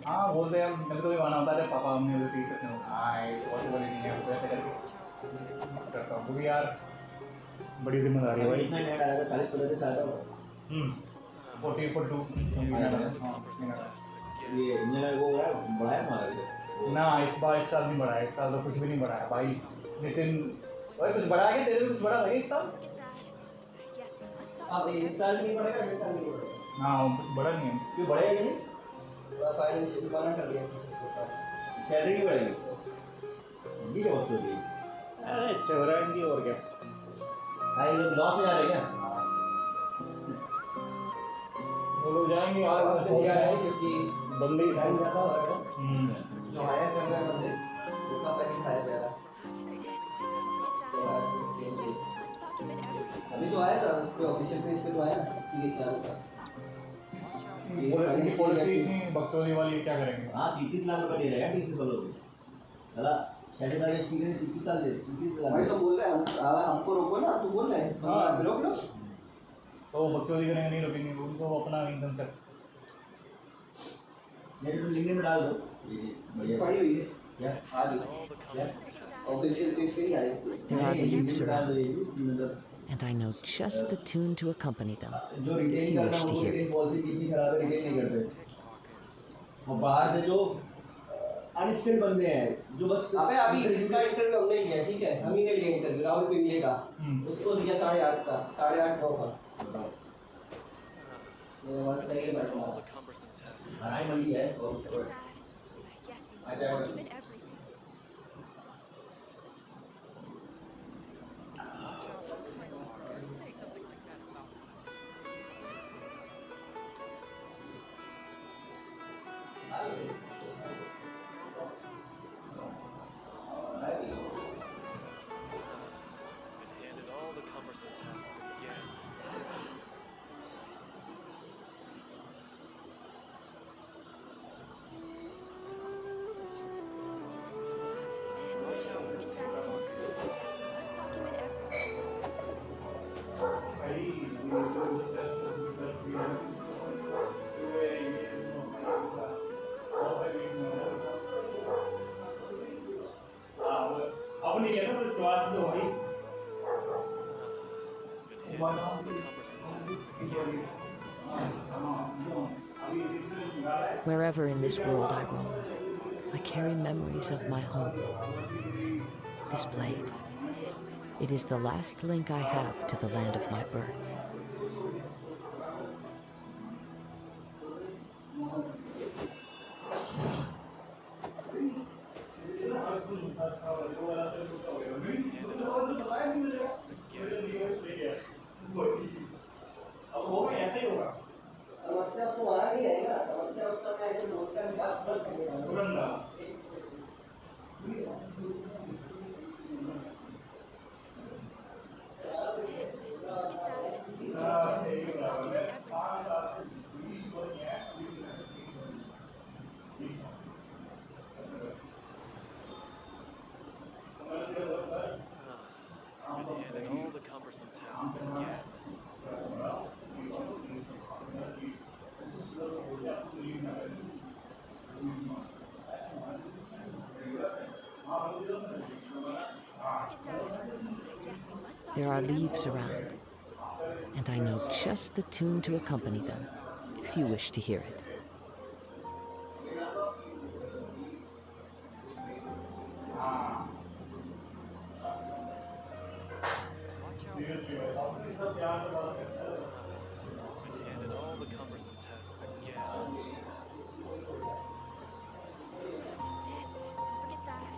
Speaker 1: हाँ बोलते हैं मेरे को भी माना होता है पापा हमने उसे टी शर्ट में पॉसिबल नहीं है ऐसे करके करता हूँ क्योंकि यार बड़ी जिम्मेदारी है भाई 40-42
Speaker 12: ये इंजीनियर को बढ़ाया हमारा
Speaker 1: ना इस साल नहीं बढ़ाया इस साल तो कुछ भी नहीं बढ़ाया भाई नितिन भाई कुछ बढ़ा के तेरे कुछ बढ़ा लगे इस साल
Speaker 12: अब इस साल नहीं बढ़ेगा अगले साल नहीं बढ़ेगा
Speaker 1: हाँ कुछ बढ़ा नहीं है
Speaker 12: क्यों बढ़ेगा नहीं फाइनेंशियल बना कर दिया सैलरी नहीं बढ़ेगी ये क्या बात हो रही है
Speaker 1: अरे अच्छे हो रहेंगी और क्या
Speaker 12: भाई लोग लॉस में आ रहे क्या
Speaker 1: वो लोग जाएंगे और
Speaker 12: क्या है क्योंकि
Speaker 1: बंदे ही
Speaker 12: टाइम ज़्यादा हो रहा है जो हायर कर रहे हैं बंदे उतना पैसा खाया जा रहा है अभी तो आया था उसके ऑफिशियल पेज पे तो आया कि ये क्या होगा
Speaker 1: ये पॉलिसी बक्सोदी वाली क्या करेंगे
Speaker 12: हाँ 33 लाख रुपए दे रहे हैं टीसी वालों को चला कैसे था एक्सपीरियंस 33 साल दे 33 लाख भाई तो बोल रहे हैं हमको रोको ना तू बोल रहे हैं हाँ रोक लो
Speaker 1: तो बक्सोदी करेंगे नहीं रोकेंगे उनको अपना इनकम से
Speaker 12: मेरे को लिंक में डाल दो बढ़िया पड़ी हुई है क्या आ गई ऑफिशियल पेज पे ही आई
Speaker 3: There are leaves around, and I know just the tune to accompany them,
Speaker 12: जो
Speaker 3: if
Speaker 12: रिटेन
Speaker 3: you
Speaker 12: करना
Speaker 3: wish to
Speaker 12: वो
Speaker 3: hear
Speaker 12: रिटेन
Speaker 3: it.
Speaker 12: पॉलिसी कितनी खराब है रिटेन नहीं करते और बाहर से जो अनस्किल्ड बंदे हैं जो बस अबे अभी इसका इंटरव्यू हमने लिया ठीक है हम ही ने लिया इंटरव्यू राहुल पिंगले का उसको दिया 8.5 का 8.5 9 का मेरे वाला सही है भाई हां मंदी है अच्छा
Speaker 1: अपनी है ना तो स्वाद तो भाई
Speaker 3: Wherever in this world I roam, I carry memories of my home. This blade. It is the last link I have to the land of my birth.
Speaker 12: समस्या तो आ ही रहेगा समस्या उसका क्या है कि लोग का बात कर सकते
Speaker 5: And all the
Speaker 3: There are leaves around, and I know just the tune to accompany them, if you wish to hear it.
Speaker 5: And all the cumbersome tests again.
Speaker 9: This, don't forget that.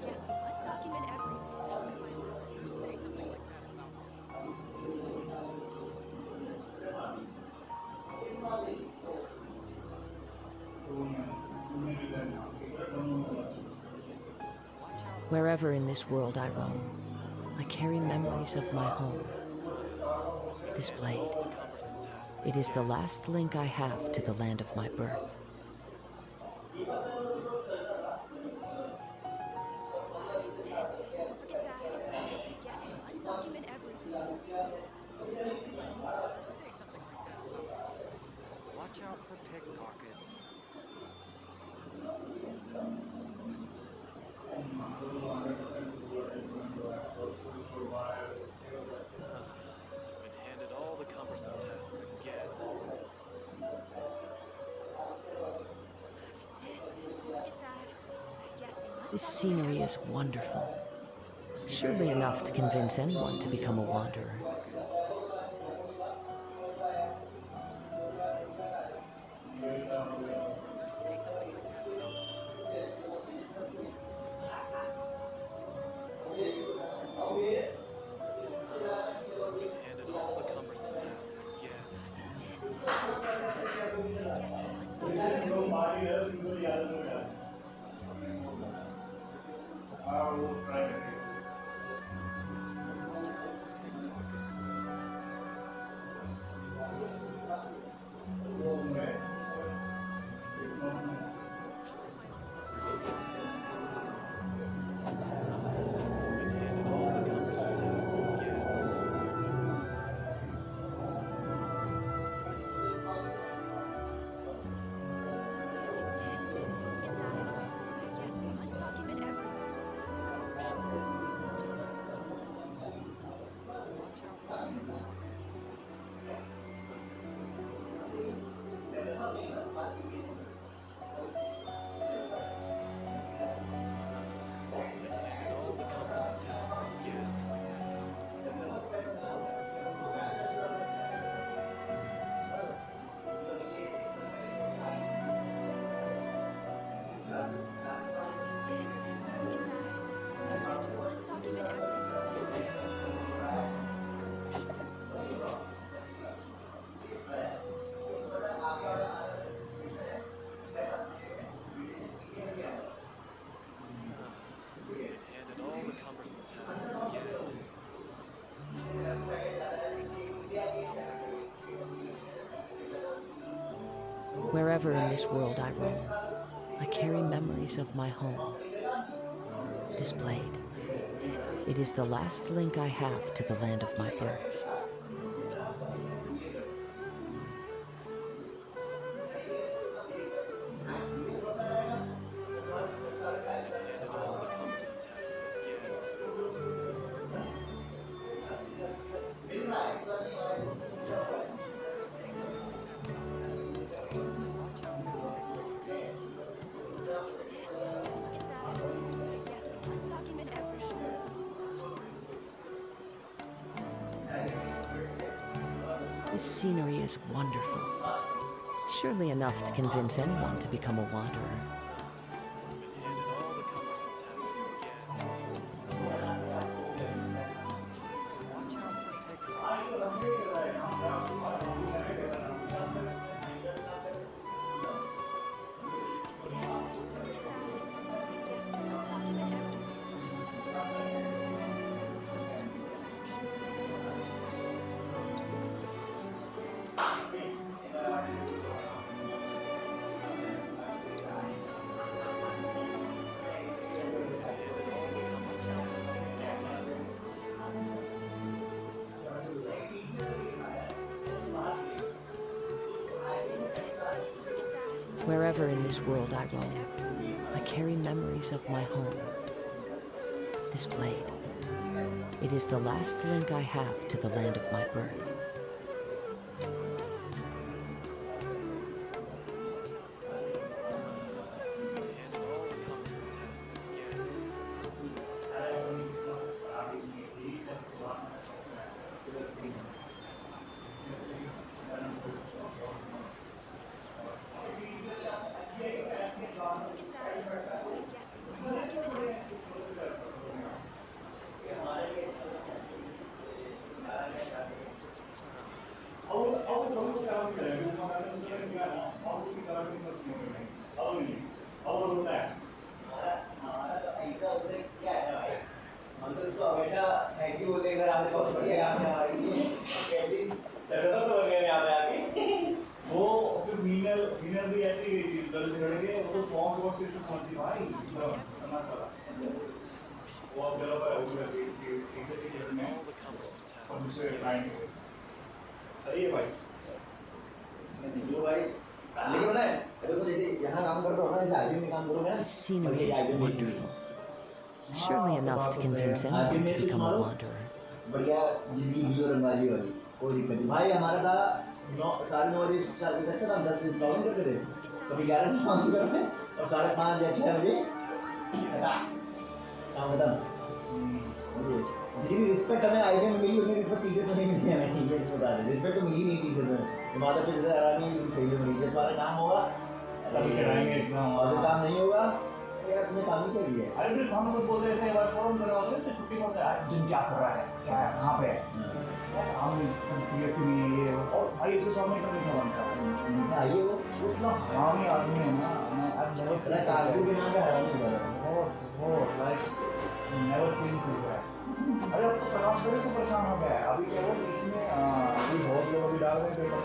Speaker 9: Yes, we must document everything. Say something like that
Speaker 3: Wherever in this world I roam, I carry memories of my home. This blade, it is the last link I have to the land of my birth.
Speaker 5: Watch out for pickpockets. Been handed all the cumbersome tests again.
Speaker 3: This scenery is wonderful. Surely enough to convince anyone to become a wanderer.
Speaker 5: Handed all the cumbersome tests again. Handed all the cumbersome tests again.
Speaker 3: Wherever in this world I roam, I carry memories of my home. This blade, it is the last link I have to the land of my birth.
Speaker 5: Handed all the cumbersome tests again.
Speaker 3: This scenery is wonderful. Surely enough to convince anyone to become a wanderer.
Speaker 5: Handed all the cumbersome tests again. Watch out for
Speaker 3: Wherever in this world I roam, I carry memories of my home. This blade, It is the last link I have to the land of my birth. The scenery is wonderful. Surely enough to convince anyone to become a wanderer.
Speaker 12: बढ़िया जिंदगी जियो रंगाली वाली कोई दिक्कत नहीं भाई हमारा था 9:30 चालू करते थे 10 बजे लॉगिन करते थे कभी 11 बजे लॉगिन करते और 5:30 या 6 बजे काम खत्म जितनी रिस्पेक्ट हमें आईजे में मिली उतनी रिस्पेक्ट टीचर से नहीं मिलती हमें ठीक है बता दे रिस्पेक्ट तो मिली नहीं टीचर में तुम्हारा तो जैसे आरामी चाहिए मरीज तुम्हारा काम होगा कभी चढ़ाएंगे इतना और काम नहीं होगा यार तुम्हें काम ही चाहिए अरे फिर सामने कुछ बोलते हैं बार फॉर्म करवाओगे तो छुट्टी होता है जिम क्या कर रहा है क्या है कहाँ पे है हम सीरियसली ये और भाई इसे सामने करने का बनता है ये वो उतना हरामी आदमी है ना आज मेरे काजू के नाम पे हरामी है वो लाइक नेवर सीन टू है अरे अब तो प्रकाश करे तो परेशान हो गया है अभी क्या वो इसमें अभी बहुत लोग अभी डाल रहे हैं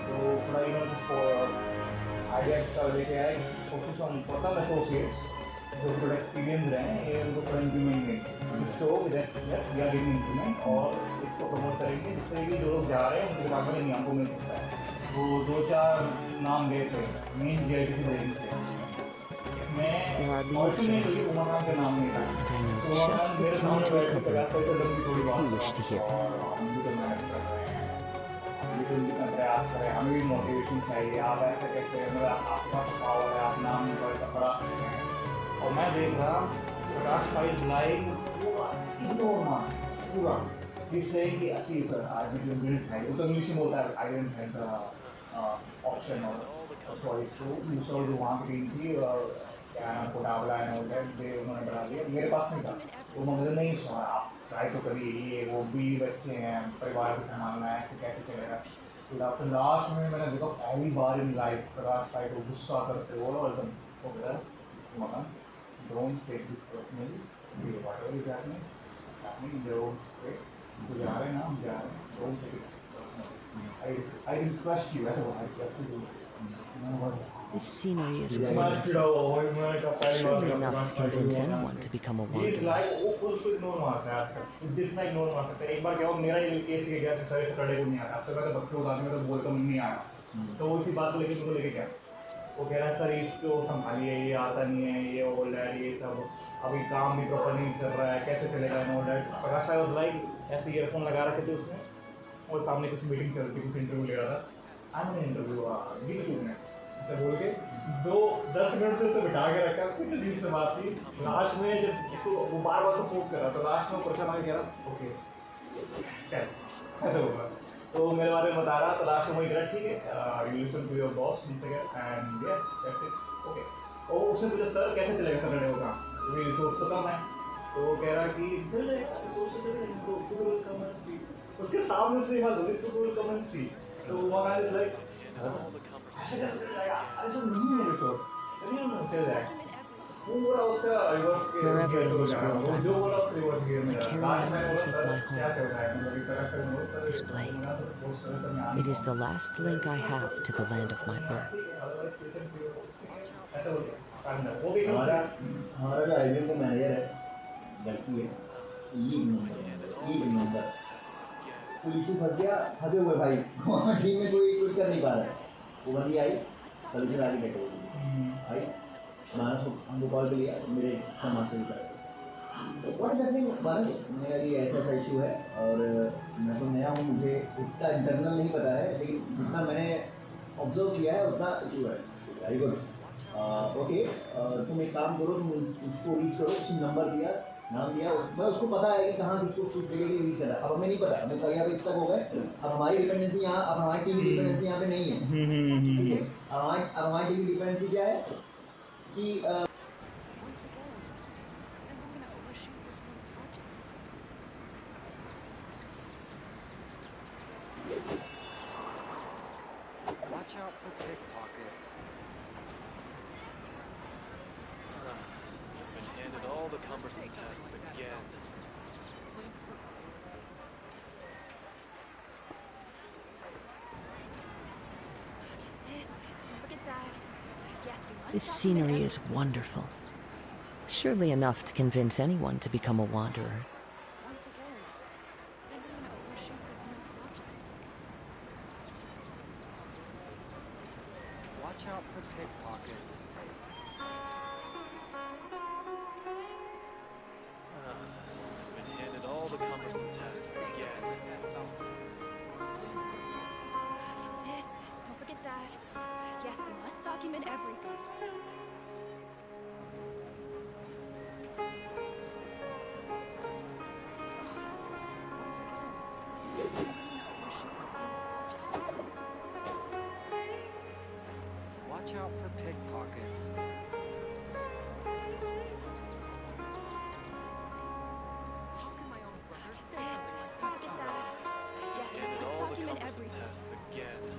Speaker 12: तो थोड़ा इन्होंने आइडिया का लेके आए फोकस ऑन पर्सनल एसोसिएट्स जो थोड़ा एक्सपीरियंस रहे हैं ये उनको थोड़ा इम्प्लीमेंट करेंगे to show that yes we are giving implement और इसको प्रमोट करेंगे जिससे कि जो लोग जा रहे हैं उनके दिमाग में नहीं आपको मिल सकता है वो 2-4 नाम गए थे मेन जीआईटी बिल्डिंग से इसमें ऑल्टरनेटली उमंगा के नाम नहीं था
Speaker 3: And I know just the tone to accompany if you wish to hear.
Speaker 12: प्रयास करें हमें भी मोटिवेशन चाहिए आप ऐसे कैसे मतलब आपका पावर है आप नाम बड़ा और मैं देख रहा प्रकाश भाई लाइव पूरा जिससे कि अच्छी सर आज जो बिल्ड है वो तो इंग्लिश में बोलता है आई डेंट हैव द ऑप्शन और सॉरी तो दूसरा जो वहाँ की टीम थी और क्या नाम को डावला है उन्होंने बना दिया मेरे पास नहीं था वो मुझे नहीं सुना आप ट्राई तो करिए ये वो भी बच्चे हैं परिवार को संभालना है ऐसे कैसे चलेगा फिर लास्ट में मैंने देखा पहली बार इन लाइफ प्रकाश भाई को गुस्सा करते हो और हो गया मकान don't take this personally whatever is happening जो जा रहे हैं ना हम जा रहे हैं don't take it I request you ऐसा I request you
Speaker 3: This scenery is wonderful. Surely enough to convince anyone to become a wanderer.
Speaker 12: एक बार क्या हुआ मेरा ये केस गया था सैटरडे को नहीं आया अब तक तो बच्चों को आदमी तो बोलता नहीं आया तो वो इसी बात को लेके तुमको लेके क्या वो कह रहा है सर इसको संभालिए ये आता नहीं है ये वो है ये सब अभी काम भी प्रॉपर नहीं कर रहा है कैसे चलेगा नो डैट प्रकाश भाई वाज लाइक ऐसे ईयरफोन लगा रखे थे उसमें और सामने कुछ मीटिंग चल रही थी कुछ इंटरव्यू ले रहा था आई एम इंटरव्यू 2 मिनट्स ऐसा बोल के 10 मिनट से उसे बिठा के रखा कुछ अजीब से बात थी लास्ट में जब इसको वो बार बार सपोर्ट कर रहा तो लास्ट में प्रश्न आगे कह रहा ओके ऐसा होगा तो मेरे बारे में बता रहा तो लास्ट में वही कह रहा ठीक है you listen to your boss and yes that's it okay और उसने पूछा सर कैसे चलेगा सैटरडे को काम क्योंकि रिसोर्स तो कम है तो वो कह रहा कि चल जाएगा उसके सामने से बात होती तो कमेंट सी तो वहाँ like
Speaker 3: Wherever in this world I roam, I carry memories of my home. This blade. It is the last link I have to the land of my birth.
Speaker 12: हमारा जो आईबीएम का मैनेजर है लड़की है lead number कोई issue फंस गया फंसे हुए भाई वहाँ टीम में कोई कुछ कर नहीं पा रहा है वो बंदी आई कल फिर आगे बैठे आई मैंने हमको कॉल पे लिया मेरे सामान से निकाल व्हाट इज हैपनिंग भारत? मेरा ये ऐसा इशू है और मैं तो नया हूँ, मुझे इतना इंटरनल नहीं पता है, लेकिन जितना मैंने ऑब्जर्व किया है उतना इशू है। Very good. ओके, तुम एक काम करो, तुम उसको रीच करो, उसने नंबर दिया, नाम दिया, मैं उसको पता है कि कहाँ किसको किस जगह के रीच करा। अब हमें नहीं पता, हमें कहीं अभी तक हो गए। अब हमारी डिपेंडेंसी यहाँ, अब हमारी टीम डिपेंडेंसी यहाँ पे नहीं है। अब हमारी टीम डिपेंडेंसी क्या है कि
Speaker 13: Watch out for pickpockets.
Speaker 14: I've been handed all the cumbersome tests again.
Speaker 9: This, don't forget that. Yes, we must
Speaker 3: This
Speaker 9: document
Speaker 3: scenery
Speaker 9: every-
Speaker 3: is wonderful. Surely enough to convince anyone to become a wanderer.
Speaker 9: Once again, I think I'm gonna overshoot this month's budget.
Speaker 13: Watch out for pickpockets.
Speaker 14: I've been handed all the cumbersome tests again.
Speaker 9: This, don't forget that. Yes, we must document everything. Once again, I think I'm gonna overshoot this month's budget.
Speaker 13: Watch out for pickpockets.
Speaker 10: How can my own brother say
Speaker 9: This,
Speaker 10: something like
Speaker 9: don't forget that. Yes, we
Speaker 14: Handed
Speaker 9: must
Speaker 14: all the
Speaker 9: document
Speaker 14: cumbersome
Speaker 9: everything.
Speaker 14: tests again.